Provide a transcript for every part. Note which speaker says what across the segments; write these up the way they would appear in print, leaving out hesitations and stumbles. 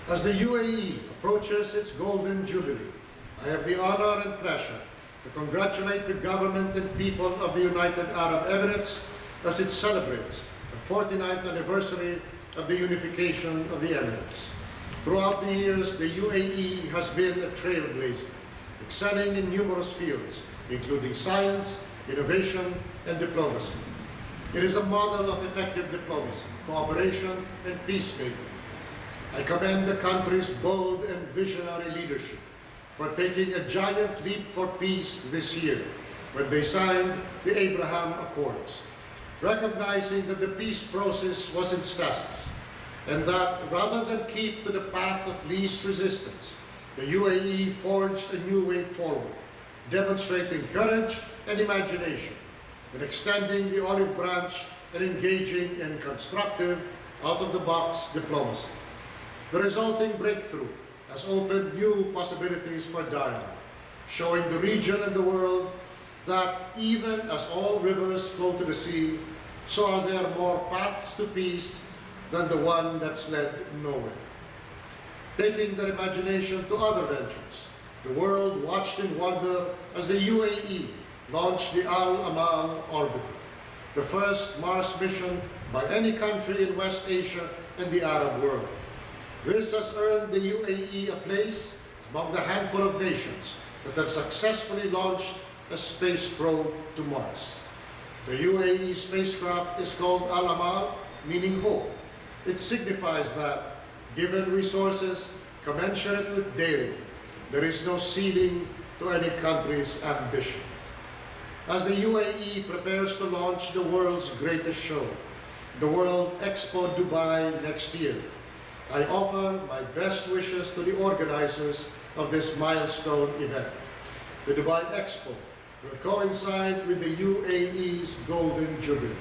Speaker 1: As the UAE approaches its Golden Jubilee, I have the honor and pleasure to congratulate the government and people of the United Arab Emirates as it celebrates the 49th anniversary of the unification of the Emirates. Throughout the years, the UAE has been a trailblazer, excelling in numerous fields, including science, innovation, and diplomacy. It is a model of effective diplomacy, cooperation, and peacemaking. I commend the country's bold and visionary leadership for taking a giant leap for peace this year when they signed the Abraham Accords, recognizing that the peace process was in stasis and that rather than keep to the path of least resistance, the UAE forged a new way forward, demonstrating courage and imagination in extending the olive branch and engaging in constructive, out-of-the-box diplomacy. The resulting breakthrough has opened new possibilities for dialogue, showing the region and the world that even as all rivers flow to the sea, so are there more paths to peace than the one that's led nowhere. Taking their imagination to other ventures, the world watched in wonder as the UAE launched the Al-Amal orbiter, the first Mars mission by any country in West Asia and the Arab world. This has earned the UAE a place among the handful of nations that have successfully launched a space probe to Mars. The UAE spacecraft is called Al-Amal, meaning hope. It signifies that, given resources commensurate with daring, there is no ceiling to any country's ambition. As the UAE prepares to launch the world's greatest show, the World Expo Dubai next year, I offer my best wishes to the organizers of this milestone event. The Dubai Expo will coincide with the UAE's Golden Jubilee,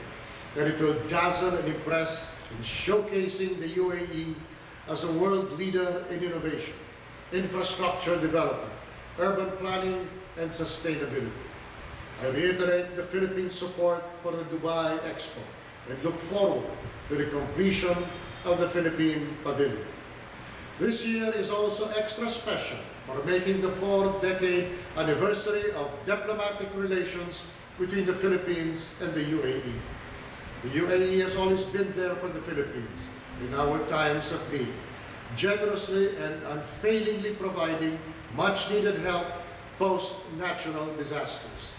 Speaker 1: and it will dazzle and impress in showcasing the UAE as a world leader in innovation, infrastructure development, urban planning, and sustainability. I reiterate the Philippines' support for the Dubai Expo and look forward to the completion of the Philippine Pavilion. This year is also extra special for making the 4th-decade anniversary of diplomatic relations between the Philippines and the UAE. The UAE has always been there for the Philippines in our times of need, generously and unfailingly providing much-needed help post-natural disasters.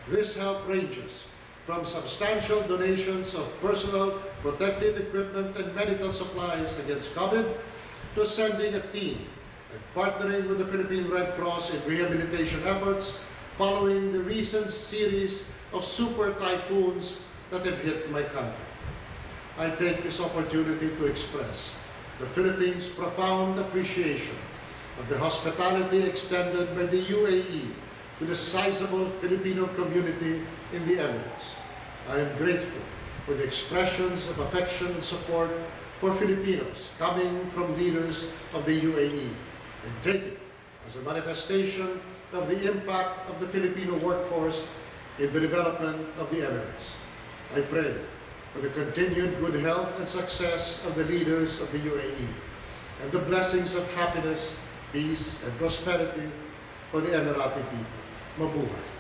Speaker 1: This help ranges from substantial donations of personal protective equipment and medical supplies against COVID to sending a team and partnering with the Philippine Red Cross in rehabilitation efforts following the recent series of super typhoons that have hit my country. I take this opportunity to express the Philippines' profound appreciation of the hospitality extended by the UAE to the sizable Filipino community in the Emirates. I am grateful for the expressions of affection and support for Filipinos coming from leaders of the UAE, and take it as a manifestation of the impact of the Filipino workforce in the development of the Emirates. I pray for the continued good health and success of the leaders of the UAE, and the blessings of happiness, peace, and prosperity for the Emirati people. Mabuhay.